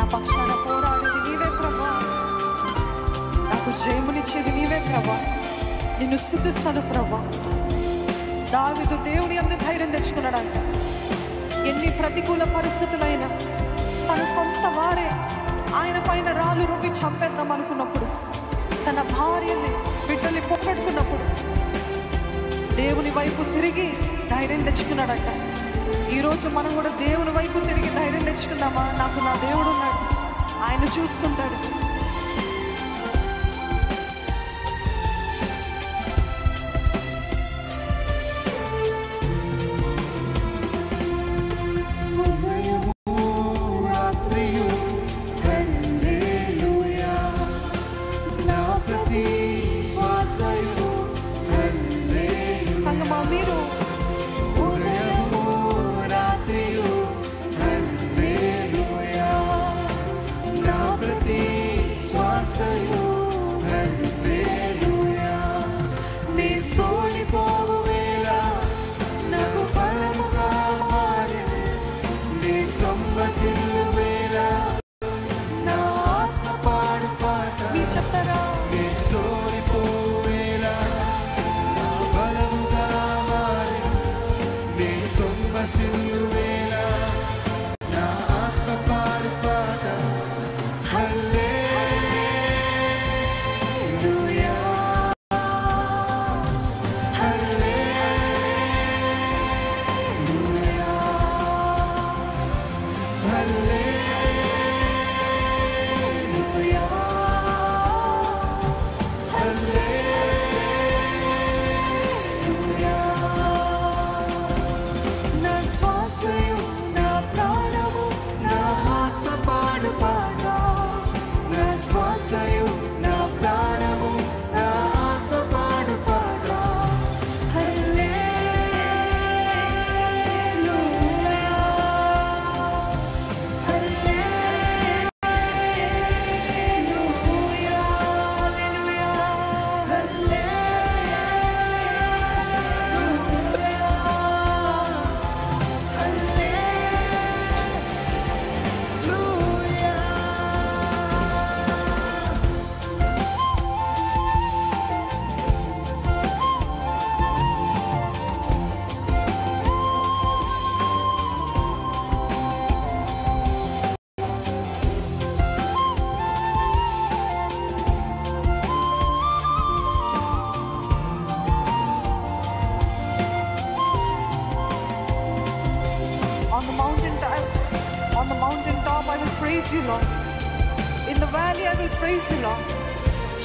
నా పక్షాన పోరాడేది నీవే ప్రభా, నాకు జయమునిచ్చేది నీవే ప్రభా. నిన్ను స్తుతిస్తాను ప్రభా. దావీదు దేవుని యందు ధైర్యం తెచ్చుకున్నాడంట. ఎన్ని ప్రతికూల పరిస్థితులైనా తన సొంత వారే ఆయన పైన రాళ్ళు రువ్వి చంపేద్దాం అనుకున్నప్పుడు, తన భార్యని బిడ్డల్ని పొగట్టుకున్నప్పుడు దేవుని వైపు తిరిగి ధైర్యం తెచ్చుకున్నాడట. ఈరోజు మనం కూడా దేవుని వైపు తిరిగి ధైర్యం తెచ్చుకుందామా? నాకు నా దేవుడు ఉన్నాడు, ఆయన చూసుకుంటాడు.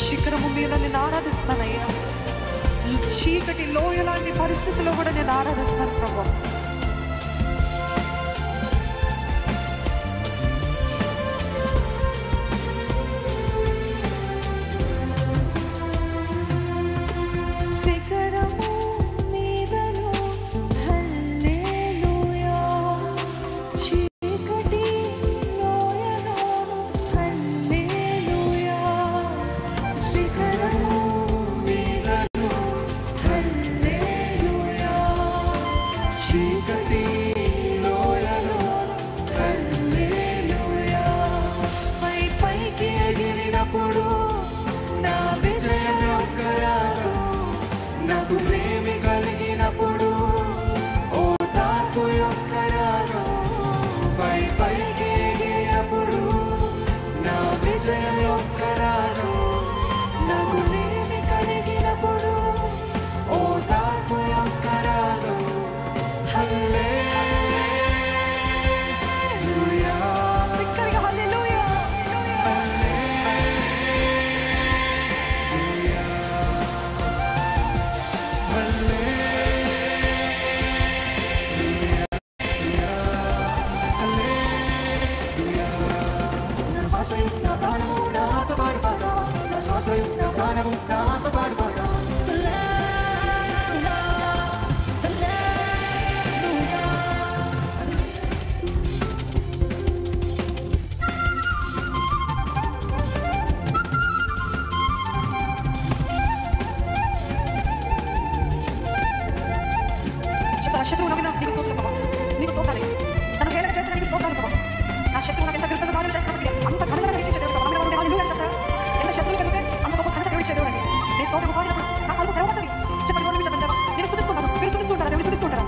శిఖరము మీద నేను ఆరాధిస్తానయ్యా. చీకటి లోయ లాంటి పరిస్థితుల్లో కూడా నేను ఆరాధిస్తాను ప్రభా. నా శత్రువు నాకు ఎంత కృతజ్ఞత కార్యం చేస్తున్నప్పటికీ అంత ఘనత ఇచ్చే దేవుడు ప్రభా. నమ్మిన హల్లెలూయా అని చెప్తారా? ఎంత శత్రువులు కలిగితే అంత గొప్ప ఘనత దేవుడు ఇచ్చే దేవుడు అండి. నేను స్తోత్రం పాడినప్పుడు నా కలుపు తెరవబడ్డది. చెప్పండి, నోరు చెప్పండి దేవా. నేను స్తుతిస్తుంటాను, మీరు స్తుతిస్తుంటారా? దేవుని స్తుతిస్తుంటారా?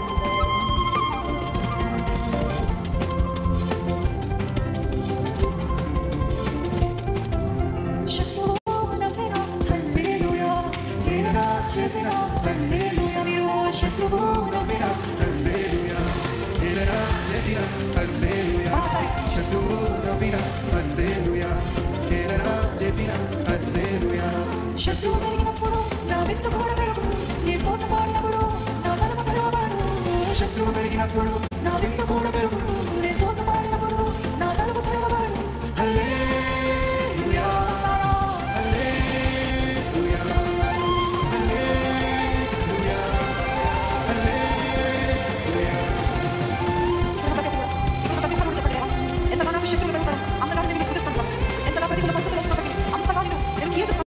శత్రువు పెరిగినప్పుడు నా విత్తు కూడా పెరుగు, నీ స్తోత్రం పాడినప్పుడు నా తలము తెరవబడు. శత్రువు పెరిగినప్పుడు నా విత్తు కూడా పెరుగు, నీ స్తోత్రం పాడినప్పుడు నా తలము తెరవబడు. హల్లెలూయా, హల్లెలూయా, హల్లెలూయా, హల్లెలూయా. ఎంతగా నాకు శత్రువులు పెరుగుతారు అంతగా నేను స్తుతిస్తాను. ఎంతగా ప్రతికూల పరిస్థితులు వస్తున్నప్పటికీ అంతగా నేను కీర్తిస్తాను.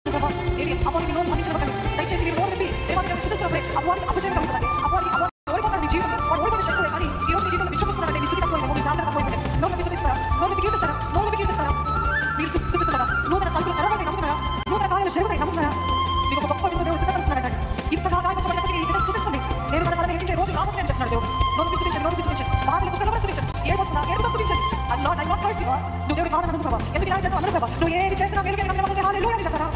అపవాదికి నోరు అందించబడకండి. దయచేసి మీరు నోరు విప్పి దేవాన్ని స్తుతిస్తున్నప్పుడే అపవాదికి అపజయం కలుగుతుంది. అపవాది ఓడిపోతాడు నీ జీవితంలో. వాడు ఓడిపోయిన శత్రువే. కానీ ఈ రోజు నీ జీవితంలో విశ్వసిస్తున్నారంటే నీ స్థితి తక్కువైందేమో, నీ ప్రార్థన తక్కువైంది. నోరు విప్పి స్తుతిస్తారా? నోరు విప్పి కీర్తిస్తారా? నోరు విప్పి కీర్తిస్తారా? మీరు స్తుతిస్తున్నారా? నూతన తలుపులు తెరవబడి నమ్ముతున్నారా? నూతన కార్యాలు జరుగుతాయి నమ్ముతున్నారా? మీకు ఒక గొప్ప విందు దేవుడు సిద్ధపరుస్తున్నాడంటే ఇంతగా గాయపరచబడినప్పటికీ ఈ బిడ్డ స్తుతిస్తుంది. నేను తన తలను హెచ్చించే రోజు రాబోతుంది అని చెప్తున్నాడు దేవుడు. నోరు విప్పి స్తుతించండి, నోరు విప్పి స్తుతించండి. బాధలు కుక్కలు స్తుతించండి. ఏడుతో స్తుతించండి. I not curse you. నువ్వు దేవుడి బాధను అనుభవ. ఎందుకు ఇలా చేస్తావు అనుభవ. నువ్వు ఏది చేసినా వెలుగే నమ్మకం హల్లెలూయా అని చెప్తారా?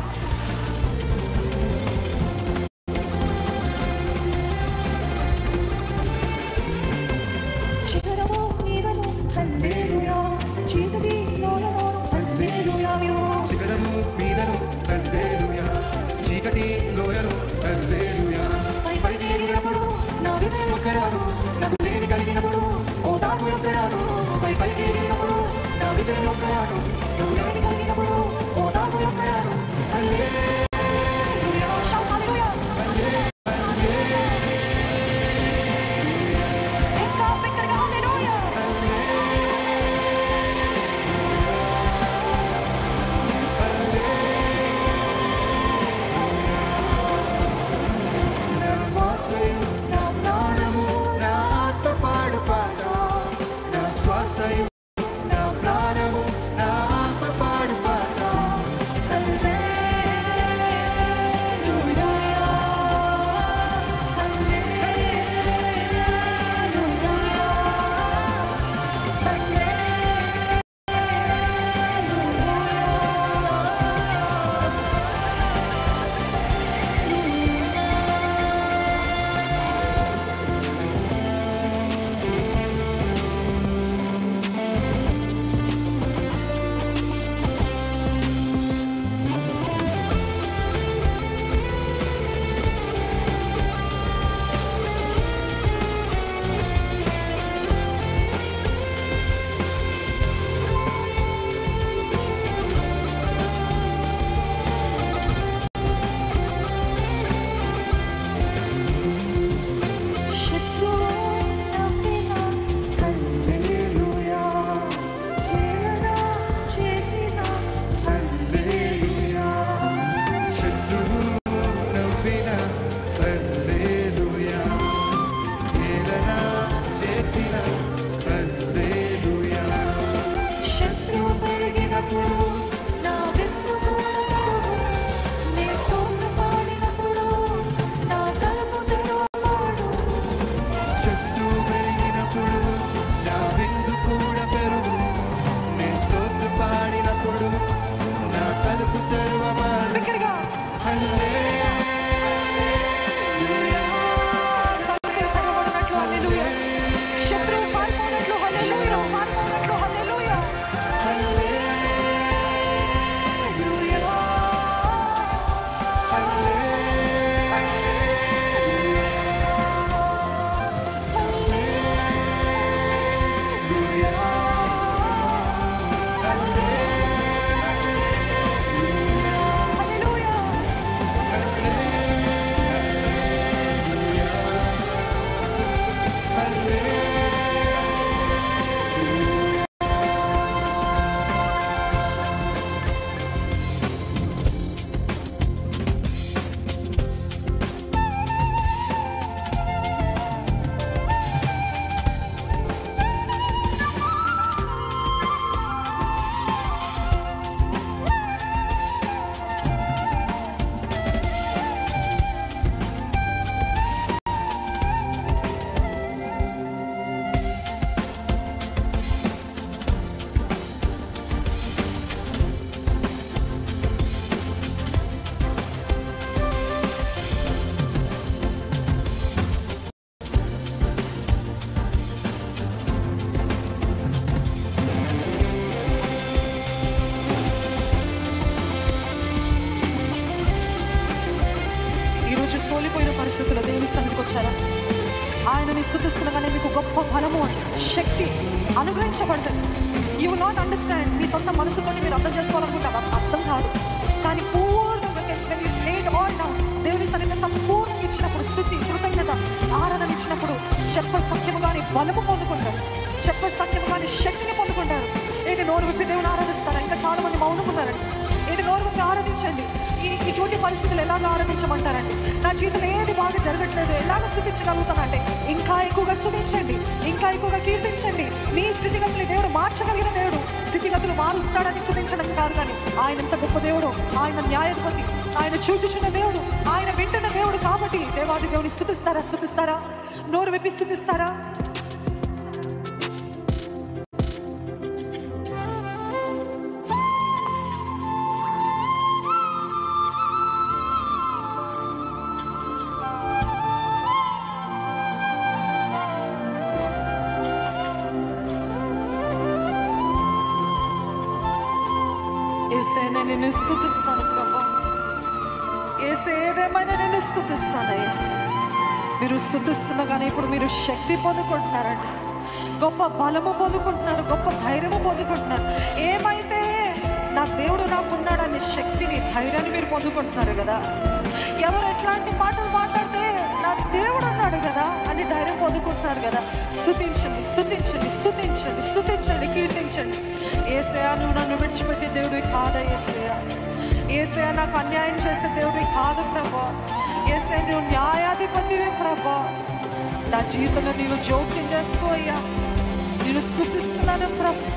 శిఖరము మీదను హల్లెలూయా, చీకటి లోయను హల్లెలూయా. శిఖరము మీదను హల్లెలూయా, చీకటి లోయను హల్లెలూయా. పైకి ఎగిరినప్పుడు నా విజయం ఒక్కరాదు, నాకు లేని కలిగినప్పుడు ఓ దాగు ఒక్కరాదు. పైకి ఎగిరినప్పుడు నా విజయం ఒక్కరాదు, నువ్వు లేని కలిగినప్పుడు ఓ దాగు ఒక్కరాదు. హల్లెలూయా, షౌట్ హల్లెలూయా, హల్లెలూయా. ఇంకా బిగ్గరగా హల్లెలూయా, నా శ్వాసయు నా ప్రాణము నా ఆత్మ పాడు పాట. నా శ్వాసయు నా ప్రాణము నా ఆత్మ పాడు పాట. హల్లెలూయా. ఆయనని స్తుతిస్తుండగానే మీకు గొప్ప బలము, శక్తి అనుగ్రహించబడుతుంది. You will not understand. మీ సొంత మనసుతో మీరు అర్థం చేసుకోవాలనుకుంటారు, అర్థం కాదు. కానీ పూర్ణంగా లేట్ ఆల్ డౌన్ దేవుని సన్నిధిలో సంపూర్ణంగా ఇచ్చినప్పుడు, స్తుతి, కృతజ్ఞత, ఆరాధన ఇచ్చినప్పుడు చెప్ప సఖ్యముగానే బలము పొందుకుంటారు, చెప్ప సఖ్యముగానే శక్తిని పొందుకుంటారు. ఏది నోరు విప్పి దేవుని ఆరాధిస్తారా? ఇంకా చాలా మంది మౌనం ఉన్నారండి. ఏది నోరు విప్పి ఆరాధించండి. ఇటువంటి పరిస్థితులు ఎలాగ ఆరాధించమంటారండి? నా జీవితంలో ఏది బాగా జరగట్లేదు, ఎలాగ స్థుతించగలుగుతానంటే ఇంకా ఎక్కువగా స్థుతించండి, ఇంకా ఎక్కువగా కీర్తించండి. మీ స్థితిగతులు దేవుడు మార్చగలిగిన దేవుడు. స్థితిగతులు మారుస్తాడని స్థుతించడం కాదు, కానీ ఆయన ఎంత గొప్ప దేవుడు, ఆయన న్యాయాధిపతి, ఆయన చూచుచున్న దేవుడు, ఆయన వింటున్న దేవుడు. కాబట్టి దేవాది దేవుని స్తుతిస్తారా? స్తుతిస్తారా? నోరు విప్పి స్తుతిస్తారా? నిన్ను స్తుతిస్తాను ప్రభా. ఏదేమైనా నిన్ను స్తుతిస్తానయ్యా. మీరు స్తుతిస్తున్నగానే ఇప్పుడు మీరు శక్తి పొందుకుంటున్నారండి, గొప్ప బలము పొందుకుంటున్నారు, గొప్ప ధైర్యము పొందుకుంటున్నారు. ఏమైతే నా దేవుడు నాకున్నాడనే శక్తిని, ధైర్యాన్ని మీరు పొందుకుంటున్నారు కదా. ఎవరు ఎట్లాంటి మాటలు మాట్లాడితే నా దేవుడు ఉన్నాడు కదా అని ధైర్యం పొందుకుంటున్నారు కదా. స్తుతించండి, స్తుతించండి, స్తుతించండి, స్తుతించండి, కీర్తించండి. యేసయ్యా, నువ్వు నన్ను విడిచిపెట్టి దేవుడివి కాదా యేసయ్యా? యేసయ్యా, నాకు అన్యాయం చేస్తే దేవుడివి కాదు ప్రభా. యేసయ్యా, నువ్వు న్యాయాధిపతివే ప్రభా. నా జీవితంలో నీవు జోక్యం చేసుకో అయ్యా. నేను స్తుతిస్తున్నాను ప్రభా.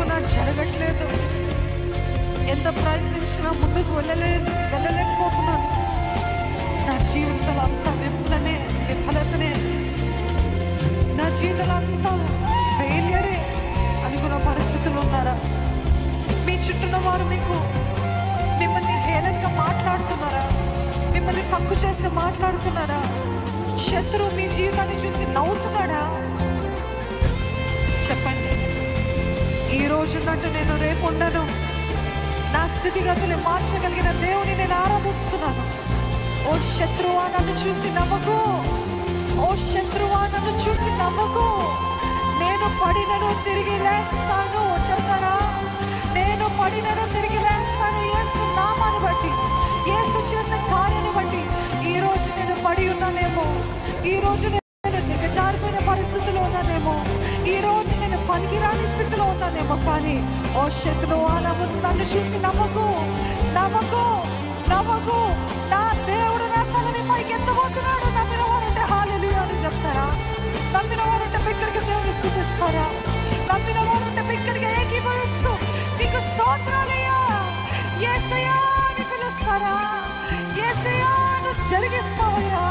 నా జరగట్లేదు, ఎంత ప్రయత్నించినా ముందుకు వెళ్ళలేకపోతున్నాను, నా జీవితంలో అంతా విఫలతనే, నా జీవితంలో అంతా ఫెయిలియరే అనుకున్న పరిస్థితులు ఉన్నారా? మీ చుట్టూన్న వారు మిమ్మల్ని హేళనగా మాట్లాడుతున్నారా? మిమ్మల్ని తప్పు చేసి మాట్లాడుతున్నారా? శత్రువు మీ జీవితాన్ని చూసి నవ్వుతున్నాడా? చెప్పండి. ఈ రోజున్నట్టు నేను రేపు ఉండను. నా స్థితిగతులు మార్చగలిగిన దేవుని నేను ఆరాధిస్తున్నాను. ఓ శత్రువా నన్ను చూసి నవ్వకు, ఓ శత్రువా నన్ను చూసి నవ్వకు. నేను పడినను తిరిగి లేస్తాను. చెప్తారా? నేను పడినను తిరిగి లేస్తాను. యేసు నామాన్ని బట్టి, యేసు చేసే కార్యాన్ని బట్టి. ఈ రోజు నేను పడి ఉన్నానేమో, ఈ రోజు నేను దిగజారిపోయిన పరిస్థితిలో ఉన్నానేమో, ఈ రోజు నేను పనికిరాని స్థితిలో ఉన్నానేమో, కానీ ఓ శత్రువా నన్ను చూసి నవ్వకు, నవ్వకు, నవ్వకు. నా దేవుడు నా తలని పైకి ఎత్తబోతున్నాడు. నమ్మిన వారంటే హల్లెలూయా అని చెప్తారా? నమ్మిన వారంటే బిగ్గరగా దేవుని స్తుతిస్తారా? నమ్మిన వారంటే బిగ్గరగా ఏకీభవిస్తూ నీకు స్తోత్రాలయ్యా, యేసయ్యా అని పిలుస్తారా? యేసయ్యా నువ్వు జరిగిస్తావయ్యా.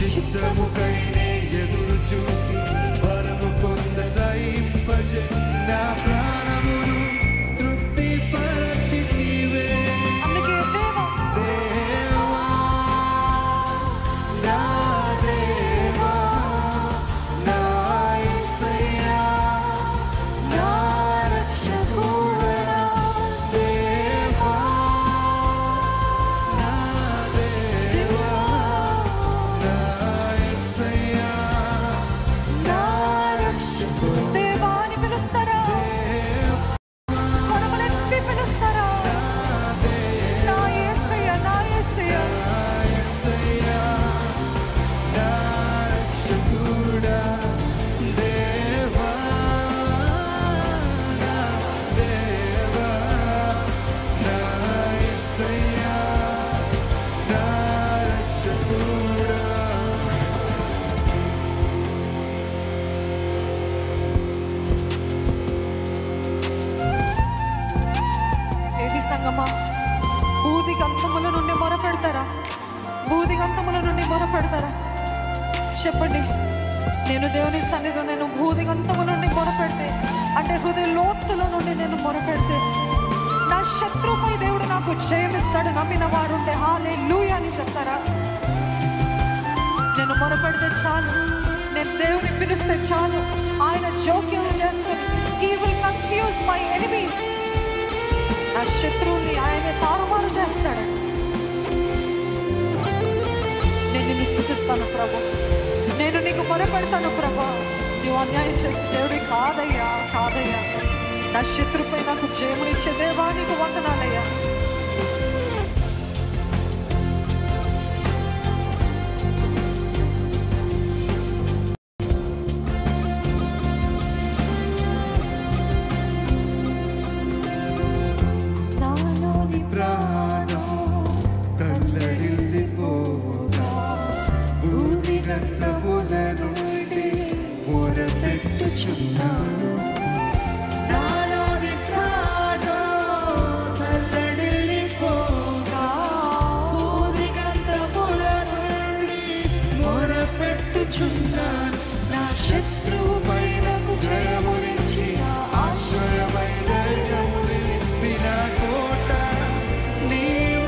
చిత్తముకై మొరపెడతారా? చెప్పండి. నేను దేవుని సన్నిధిలో నేను భూదిగంతము నుండి మొరపెడితే, అంటే హృదయ లోతుల నుండి నేను మొరపెడితే, నా శత్రువుపై దేవుడు నాకు జయమిస్తాడు నమ్మిన వారుంటే హల్లెలూయా అని చెప్తారా? నేను మొరపెడితే చాలు, నేను దేవుని పిలిస్తే చాలు, ఆయన జోక్యం చేసుకుని he will confuse my enemies, నా శత్రువుని ఆయన తారుమారు చేస్తాడు. నేను నిన్ను స్తుతిస్తాను ప్రభు, నేను నీకు మొరపెడతాను ప్రభు. నువ్వు అన్యాయం చేసి దేవుడి కాదయ్యా, కాదయ్యా, నా శత్రుపై నాకు జయమునిచ్చే దేవా నీకు వందనాలయ్యా. Neevu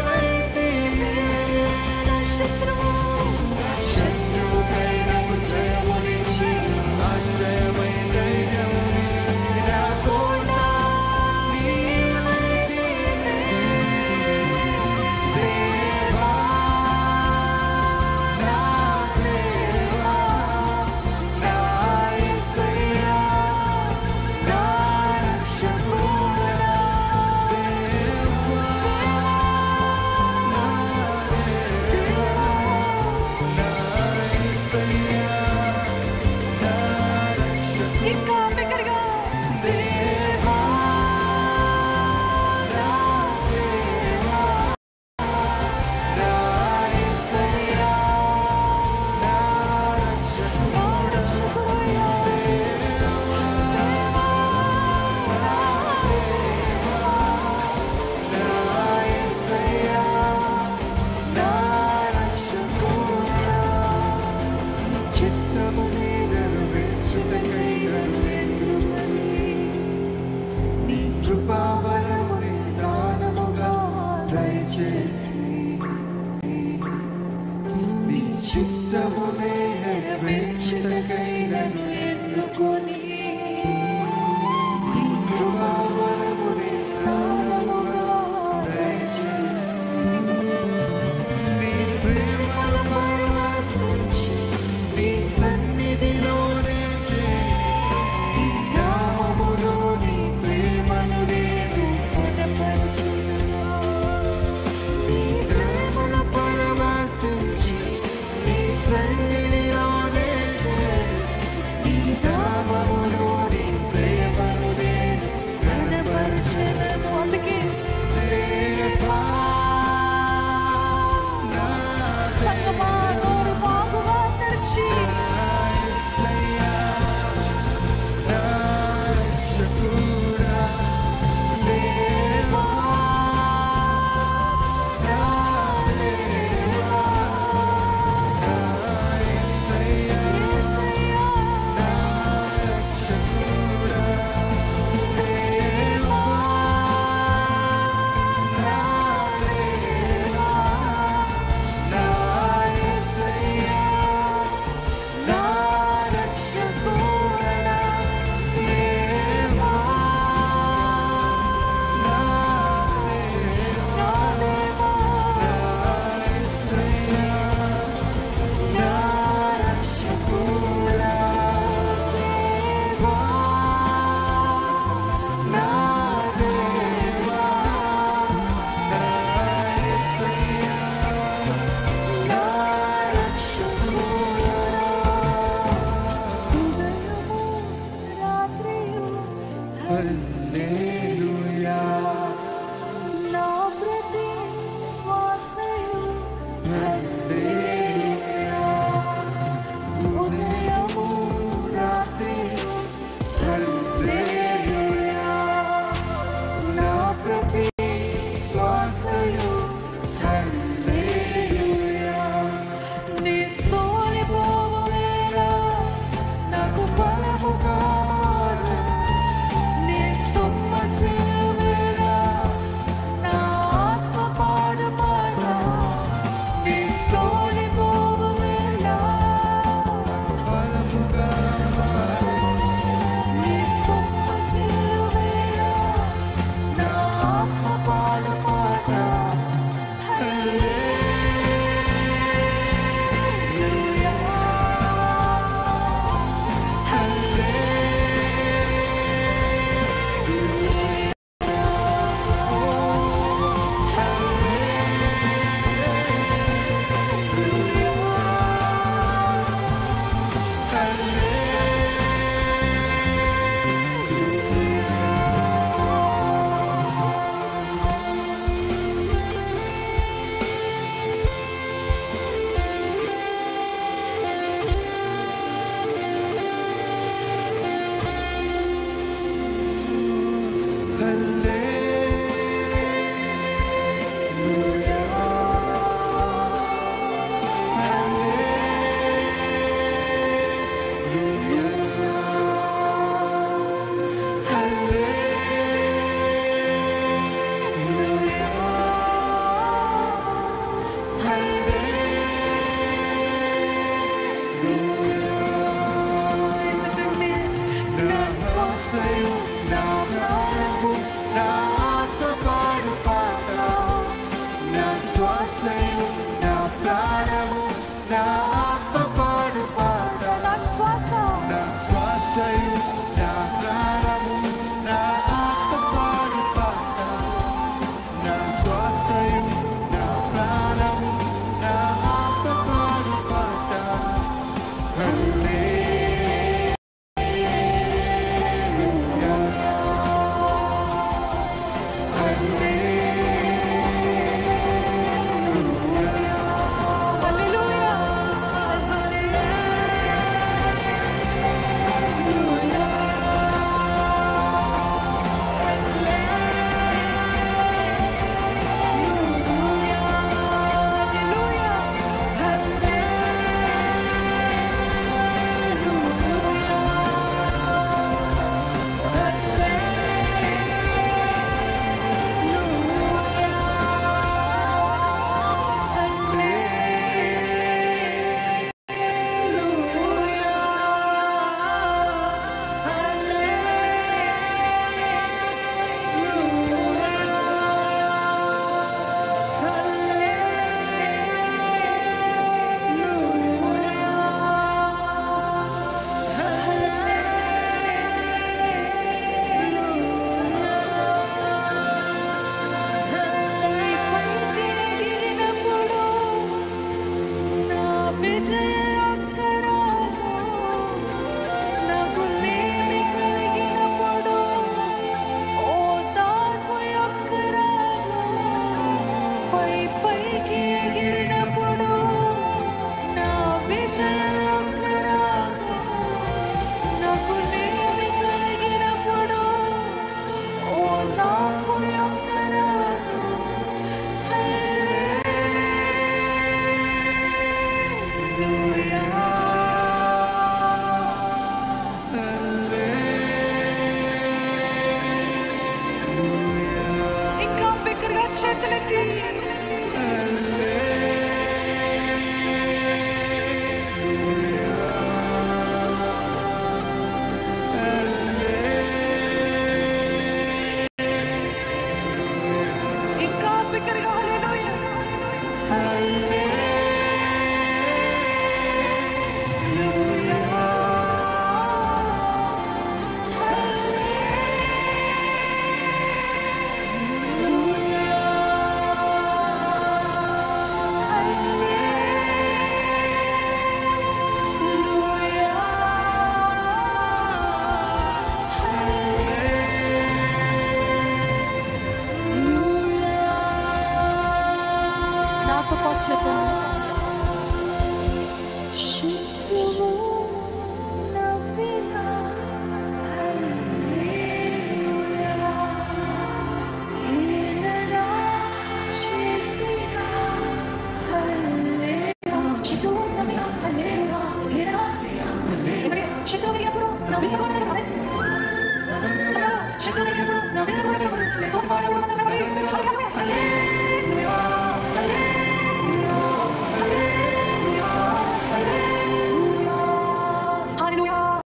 శక్తి